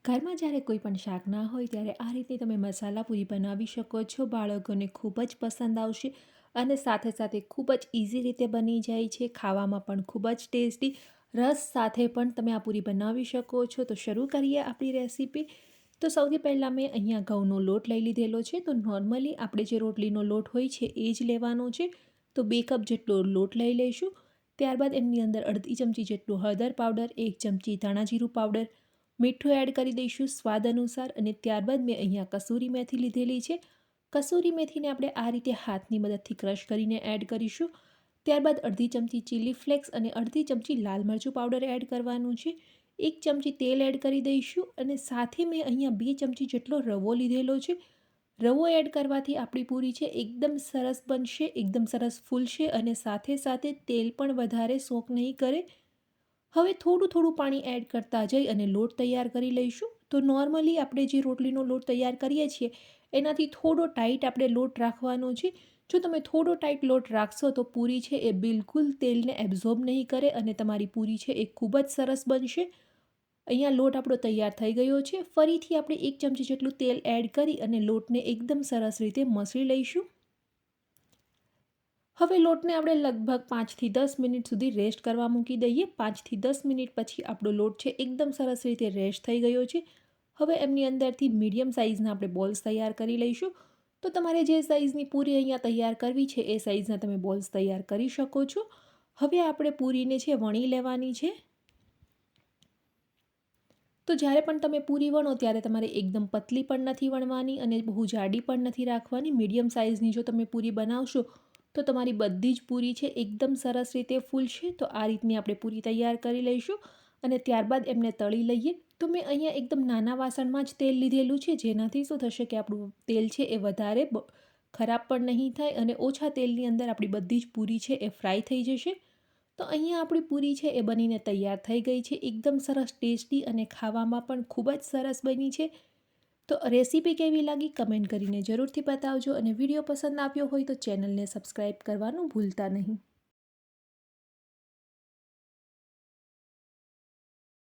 ઘરમાં જ્યારે કોઈ પણ શાક ના હોય ત્યારે આ રીતે તમે મસાલા પૂરી બનાવી શકો છો. બાળકોને ખૂબ જ પસંદ આવશે અને સાથે સાથે ખૂબ જ ઇઝી રીતે બની જાય છે. ખાવામાં પણ ખૂબ જ ટેસ્ટી. રસ સાથે પણ તમે આ પૂરી બનાવી શકો છો. તો શરૂ કરીએ આપણી રેસીપી. તો સૌથી પહેલાં મેં અહીંયા ઘઉંનો લોટ લઈ લીધેલો છે. તો નોર્મલી આપણે જે રોટલીનો લોટ હોય છે એ જ લેવાનો છે. તો 2 કપ જેટલો લોટ લઈ લઈશું. ત્યારબાદ એમની અંદર અડધી ચમચી જેટલું હળદર પાવડર, 1 ચમચી ધાણા જીરું પાવડર, મીઠું એડ કરી દઈશું સ્વાદ અનુસાર. અને ત્યારબાદ મેં અહીંયા કસૂરી મેથી લીધેલી છે. કસૂરી મેથીને આપણે આ રીતે હાથની મદદથી ક્રશ કરીને એડ કરીશું. ત્યારબાદ અડધી ચમચી ચીલી ફ્લેક્સ અને અડધી ચમચી લાલ મરચું પાવડર એડ કરવાનું છે. 1 ચમચી તેલ એડ કરી દઈશું અને સાથે મેં અહીંયા 2 ચમચી જેટલો રવો લીધેલો છે. રવો એડ કરવાથી આપણી પૂરી છે એકદમ સરસ બનશે, એકદમ સરસ ફૂલશે અને સાથે સાથે તેલ પણ વધારે સોક નહીં કરે. હવે થોડું થોડું પાણી એડ કરતા જઈ અને લોટ તૈયાર કરી લઈશું. તો નોર્મલી આપણે જે રોટલીનો લોટ તૈયાર કરીએ છીએ એનાથી થોડો ટાઈટ આપણે લોટ રાખવાનો છે. જો તમે થોડો ટાઈટ લોટ રાખશો તો પૂરી છે એ બિલકુલ તેલને એબ્ઝોર્બ નહીં કરે અને તમારી પૂરી છે એ ખૂબ જ સરસ બનશે. અહીંયા લોટ આપણો તૈયાર થઈ ગયો છે. ફરીથી આપણે 1 ચમચી જેટલું તેલ એડ કરી અને લોટને એકદમ સરસ રીતે મસળી લઈશું. હવે લોટને આપણે લગભગ 5 થી 10 મિનિટ સુધી રેસ્ટ કરવા મૂકી દઈએ. 5 થી 10 મિનિટ પછી આપણો લોટ છે એકદમ સરસ રીતે રેસ્ટ થઈ ગયો છે. હવે એમની અંદરથી મીડિયમ સાઇઝના આપણે બોલ્સ તૈયાર કરી લઈશું. તો તમારે જે સાઇઝની પૂરી અહીંયા તૈયાર કરવી છે એ સાઇઝના તમે બોલ્સ તૈયાર કરી શકો છો. હવે આપણે પૂરીને છે વણી લેવાની છે. તો જ્યારે પણ તમે પૂરી વણો ત્યારે તમારે એકદમ પતલી પણ નથી વણવાની અને બહુ જાડી પણ નથી રાખવાની. મીડિયમ સાઇઝની જો તમે પૂરી બનાવશો તો તમારી બધી જ પૂરી છે એકદમ સરસ રીતે ફૂલશે. તો આ રીતની આપણે પૂરી તૈયાર કરી લઈશું અને ત્યારબાદ એમને તળી લઈએ. તો મેં અહીંયા એકદમ નાના વાસણમાં જ તેલ લીધેલું છે, જેનાથી શું થશે કે આપણું તેલ છે એ વધારે ખરાબ પણ નહીં થાય અને ઓછા તેલની અંદર આપણી બધી જ પૂરી છે એ ફ્રાય થઈ જશે. તો અહીંયા આપણી પૂરી છે એ બનીને તૈયાર થઈ ગઈ છે. એકદમ સરસ ટેસ્ટી અને ખાવામાં પણ ખૂબ જ સરસ બની છે. તો રેસીપી કેવી લાગી કમેન્ટ કરીને જરૂરથી બતાવજો અને વિડીયો પસંદ આવ્યો હોય તો ચેનલને સબસ્ક્રાઈબ કરવાનું ભૂલતા નહીં.